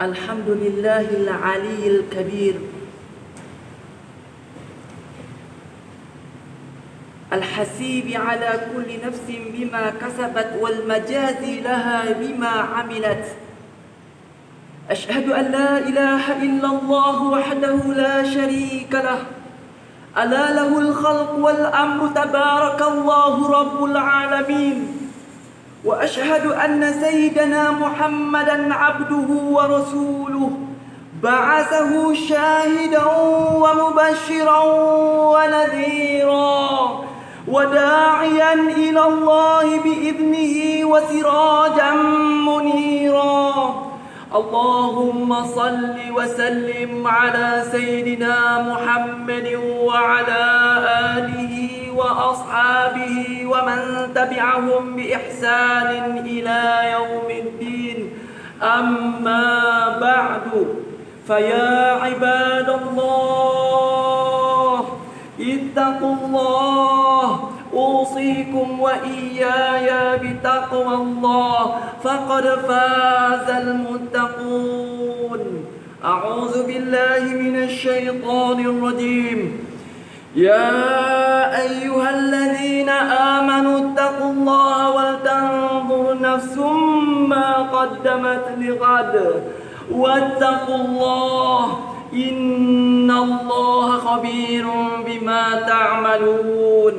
الحمد لله العلي الكبير الحسيب على كل نفس بما كسبت والمجازي لها بما عملت. أشهد أن لا إله إلا الله وحده لا شريك له ألا له الخلق والأمر تبارك الله رب العالمين. وأشهد أن سيدنا محمدا عبده ورسوله بعثه شاهدا ومبشرا ونذيرا وداعيا إلى الله بإذنه وسراجا منيرا. اللهم صل وسلم على سيدنا محمد وعلى آله وأصحابه ومن تبعهم بإحسان إلى يوم الدين. أما بعد فيا عباد الله اتقوا الله أوصيكم وإياي بتقوى الله فقد فاز المتقون. أعوذ بالله من الشيطان الرجيم. يا أيها الذين آمنوا اتقوا الله ولتنظر نفس ما قدمت لغد واتقوا الله إن الله خبير بما تعملون.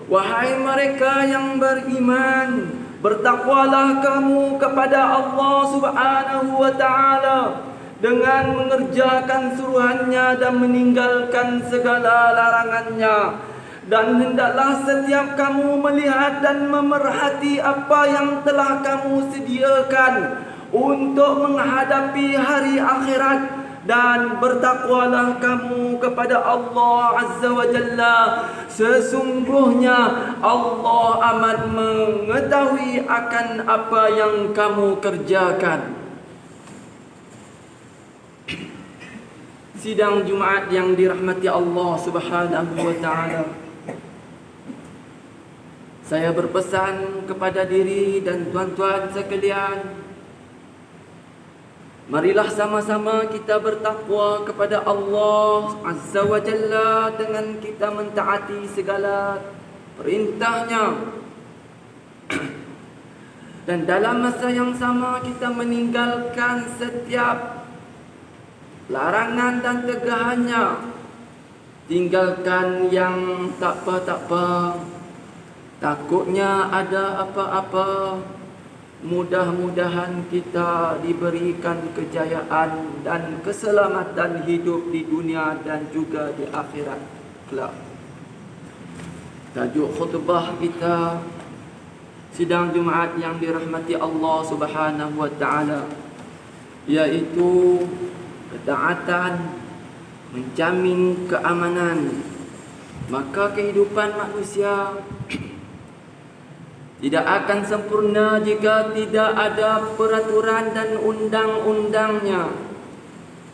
Wahai mereka yang beriman, bertakwalah kamu kepada Allah Subhanahu wa ta'ala dengan mengerjakan suruhannya dan meninggalkan segala larangannya. Dan hendaklah setiap kamu melihat dan memerhati apa yang telah kamu sediakan untuk menghadapi hari akhirat. Dan bertakwalah kamu kepada Allah Azza wa Jalla. Sesungguhnya Allah amat mengetahui akan apa yang kamu kerjakan. Sidang Jumaat yang dirahmati Allah Subhanahu wa ta'ala, saya berpesan kepada diri dan tuan-tuan sekalian, marilah sama-sama kita bertakwa kepada Allah Azza wa Jalla dengan kita mentaati segala perintahnya. Dan dalam masa yang sama kita meninggalkan setiap larangan dan tegahannya. Tinggalkan yang tak apa-apa, takutnya ada apa-apa. Mudah-mudahan kita diberikan kejayaan dan keselamatan hidup di dunia dan juga di akhirat kelak. Tajuk khutbah kita sidang Jumaat yang dirahmati Allah Subhanahu wa ta'ala, iaitu ketaatan menjamin keamanan. Maka kehidupan manusia tidak akan sempurna jika tidak ada peraturan dan undang-undangnya.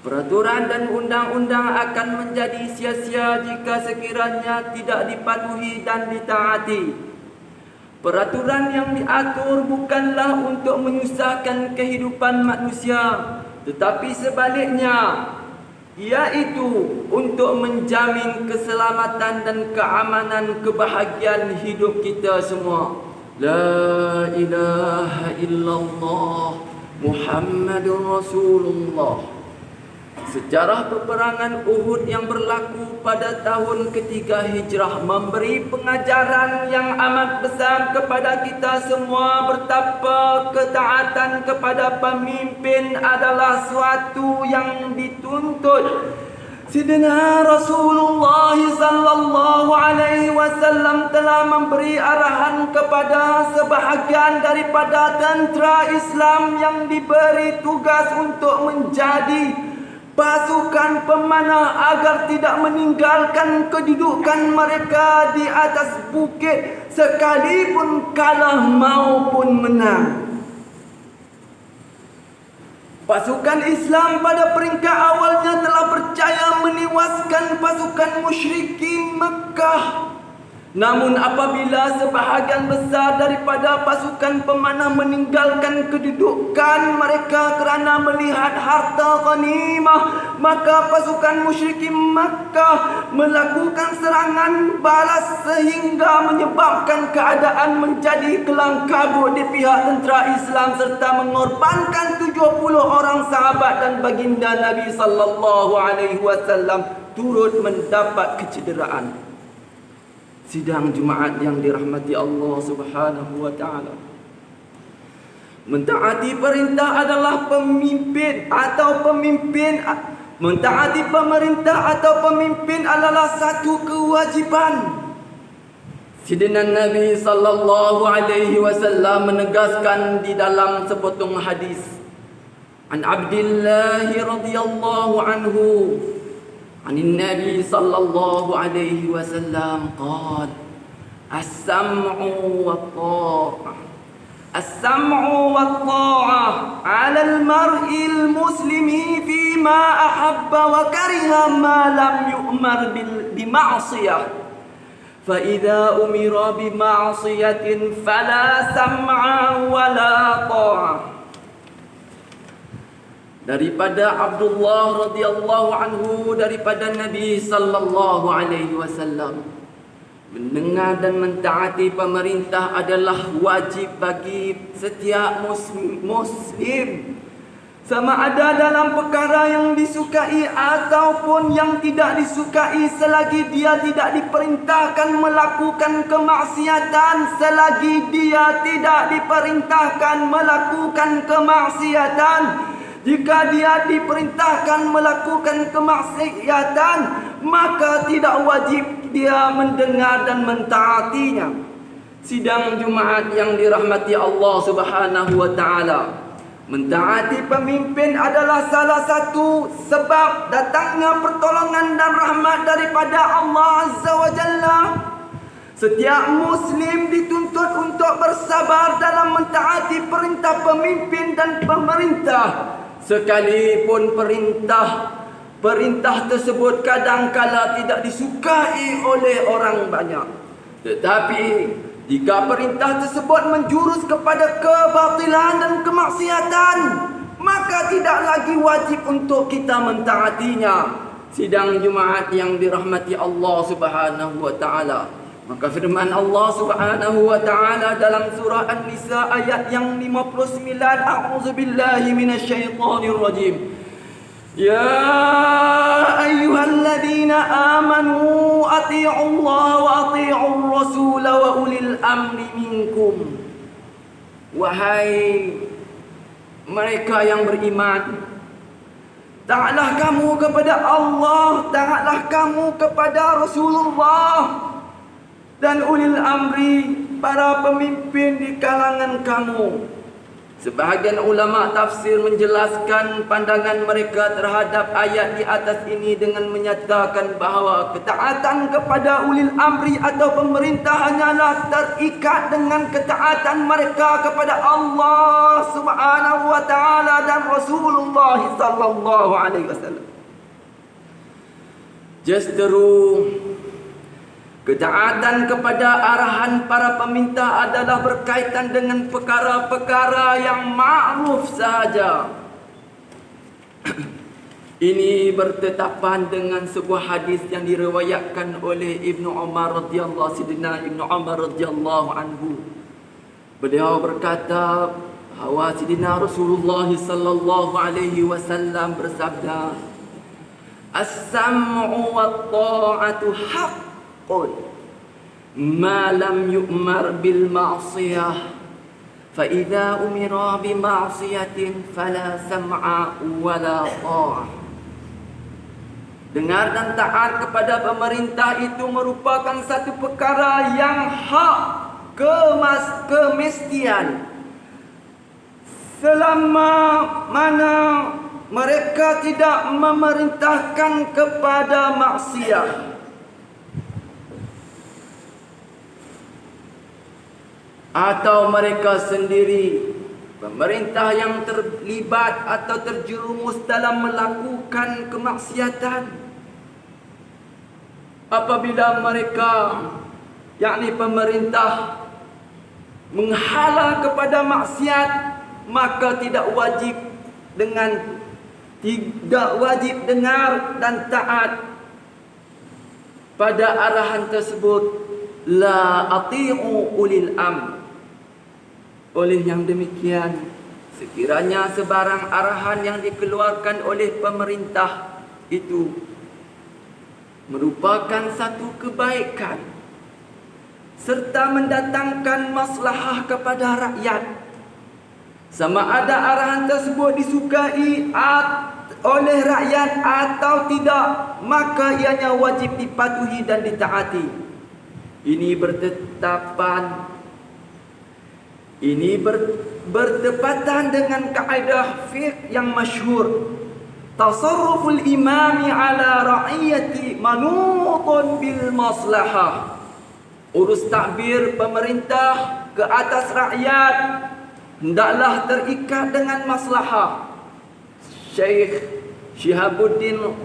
Peraturan dan undang-undang akan menjadi sia-sia jika sekiranya tidak dipatuhi dan ditaati. Peraturan yang diatur bukanlah untuk menyusahkan kehidupan manusia, tetapi sebaliknya, iaitu untuk menjamin keselamatan dan keamanan kebahagiaan hidup kita semua. La ilaha illallah Muhammadur Rasulullah. Sejarah peperangan Uhud yang berlaku pada tahun ketiga Hijrah memberi pengajaran yang amat besar kepada kita semua betapa ketaatan kepada pemimpin adalah suatu yang dituntut. Sidina Rasulullah sallallahu alaihi wasallam telah memberi arahan kepada sebahagian daripada tentera Islam yang diberi tugas untuk menjadi pasukan pemanah agar tidak meninggalkan kedudukan mereka di atas bukit sekalipun kalah maupun menang. Pasukan Islam pada peringkat awalnya telah percaya menewaskan pasukan musyrikin Mekah Namun apabila sebahagian besar daripada pasukan pemanah meninggalkan kedudukan mereka kerana melihat harta ghanimah, maka pasukan musyrikin Makkah melakukan serangan balas sehingga menyebabkan keadaan menjadi kelang kabut di pihak tentera Islam serta mengorbankan 70 orang sahabat dan baginda Nabi sallallahu alaihi wasallam turut mendapat kecederaan. Sidang Jumaat yang dirahmati Allah Subhanahu wa taala. Mentaati perintah adalah mentaati pemerintah atau pemimpin adalah satu kewajiban. Sidina Nabi sallallahu alaihi wasallam menegaskan di dalam sepotong hadis. An Abdullah radhiyallahu anhu عن النبي صلى الله عليه وسلم قال السمع والطاعة على المرء المسلم فيما أحب وكره ما لم يؤمر بمعصية فإذا أمر بمعصية فلا سمع ولا طاعة. Daripada Abdullah radhiyallahu anhu, daripada Nabi sallallahu alaihi wasallam, mendengar dan mentaati pemerintah adalah wajib bagi setiap muslim, sama ada dalam perkara yang disukai ataupun yang tidak disukai, selagi dia tidak diperintahkan melakukan kemaksiatan. Selagi dia tidak diperintahkan melakukan kemaksiatan. Jika dia diperintahkan melakukan kemaksiatan, maka tidak wajib dia mendengar dan mentaatinya. Sidang Jumaat yang dirahmati Allah Subhanahu wa taala. Mentaati pemimpin adalah salah satu sebab datangnya pertolongan dan rahmat daripada Allah Azza wa Jalla. Setiap Muslim dituntut untuk bersabar dalam mentaati perintah pemimpin dan pemerintah. Sekalipun perintah tersebut kadang-kala tidak disukai oleh orang banyak. Tetapi jika perintah tersebut menjurus kepada kebatilan dan kemaksiatan, maka tidak lagi wajib untuk kita mentaatinya. Sidang Jumaat yang dirahmati Allah Subhanahu wa taala. Maka firman Allah Subhanahu wa taala dalam surah An-Nisa ayat yang 59, a'udzubillahi minasyaitonir rajim. Ya ayyuhalladzina amanu atti'ullaha wa atti'ur rasul wa ulil amri minkum. Wahai mereka yang beriman, taatlah kamu kepada Allah, taatlah kamu kepada Rasulullah dan ulil amri, para pemimpin di kalangan kamu. Sebahagian ulama tafsir menjelaskan pandangan mereka terhadap ayat di atas ini dengan menyatakan bahawa ketaatan kepada ulil amri atau pemerintah hanyalah terikat dengan ketaatan mereka kepada Allah Subhanahu wa taala dan Rasulullah sallallahu alaihi wasallam. Justeru ketaatan kepada arahan para pemerintah adalah berkaitan dengan perkara-perkara yang ma'ruf sahaja. Ini bertetapan dengan sebuah hadis yang diriwayatkan oleh Ibnu Umar radhiyallahu anhu. Beliau berkata bahawa Sidina Rasulullah sallallahu alaihi wasallam bersabda, "As-sam'u wat-ta'atu haqq ma lam yu'mar bil ma'siyah fa idza umira bi ma'siyatin fala sam'a wala ta'ah." Dengar dan taat kepada pemerintah itu merupakan satu perkara yang hak, kemestian, selama mana mereka tidak memerintahkan kepada maksiat. Atau mereka sendiri, pemerintah yang terlibat atau terjerumus dalam melakukan kemaksiatan. Apabila mereka yakni pemerintah menghala kepada maksiat, maka tidak wajib dengar dan taat pada arahan tersebut. La ati'u ulil amr. Oleh yang demikian, sekiranya sebarang arahan yang dikeluarkan oleh pemerintah itu merupakan satu kebaikan serta mendatangkan maslahah kepada rakyat, sama ada arahan tersebut disukai oleh rakyat atau tidak, maka ianya wajib dipatuhi dan ditaati. Ini bertepatan dengan kaedah fiqh yang masyhur, tasarruful imami ala ra'iyati manutun bil maslahah. Urus takbir pemerintah ke atas rakyat hendaklah terikat dengan maslahah. Syekh Syihabuddin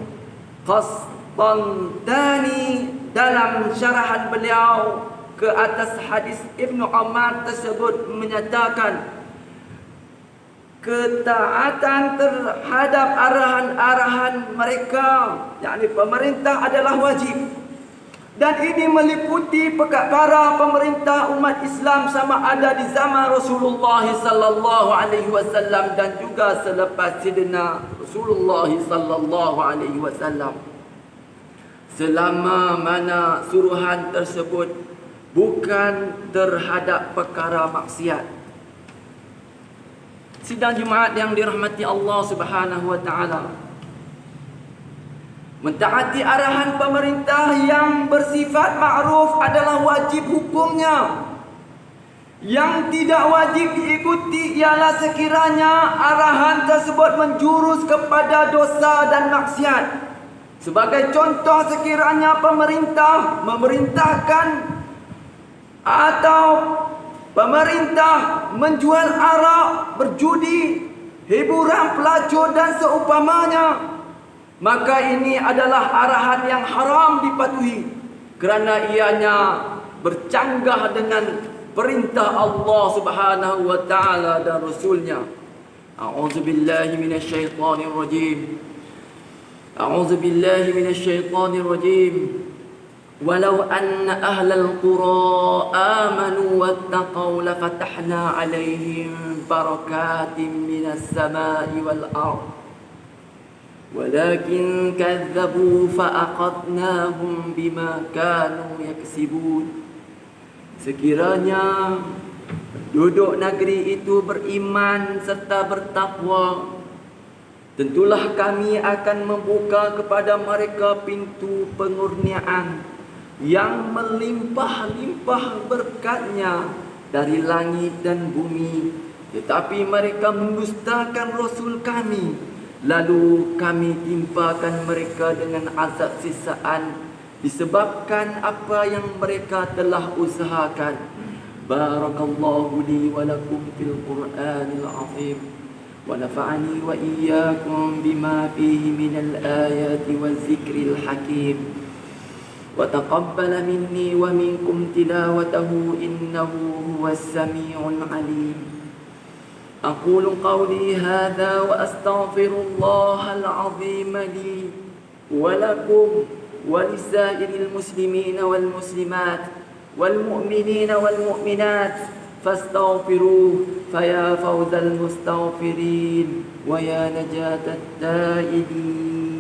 Qastantani dalam syarahan beliau ke atas hadis Ibnu Umar tersebut menyatakan, ketaatan terhadap arahan-arahan mereka, yakni pemerintah, adalah wajib. Dan ini meliputi para pemerintah umat Islam, sama ada di zaman Rasulullah sallallahu alaihi wasallam dan juga selepas Sayyidina Rasulullah sallallahu alaihi wasallam, selama mana suruhan tersebut bukan terhadap perkara maksiat. Sidang Jumaat yang dirahmati Allah Subhanahu wa taala, mentaati arahan pemerintah yang bersifat ma'ruf adalah wajib hukumnya. Yang tidak wajib diikuti ialah sekiranya arahan tersebut menjurus kepada dosa dan maksiat. Sebagai contoh, sekiranya pemerintah memerintahkan atau pemerintah menjual arak, berjudi, hiburan pelacur dan seumpamanya, maka ini adalah arahan yang haram dipatuhi kerana ianya bercanggah dengan perintah Allah Subhanahu wa taala dan Rasulnya. A'udzubillahi minasyaitonir rajim. A'udzubillahi minasyaitonir rajim. Walau anna ahlal qura amanu wattaqaw lafatahna 'alaihim barakatin minas samai wal ardh. Walakin kadzabu fa'aqadnahum bima kanu yaksibun. Sekiranya penduduk negeri itu beriman serta bertakwa, tentulah kami akan membuka kepada mereka pintu pengurniaan yang melimpah-limpah berkatnya dari langit dan bumi. Tetapi mereka mendustakan Rasul kami, lalu kami timpakan mereka dengan azab sisaan disebabkan apa yang mereka telah usahakan. Barakallahu li wa lakum fil Qur'anil azim wa nafa'ani wa iyyakum bima fihi minal ayati waz zikril hakim wa taqabbala minni wa minkum tilawatahu innahu huwas sami'ul alim. أقول قولي هذا وأستغفر الله العظيم لي ولكم ولسائر المسلمين والمسلمات والمؤمنين والمؤمنات فاستغفروه فيا فوز المستغفرين ويا نجاة التائبين.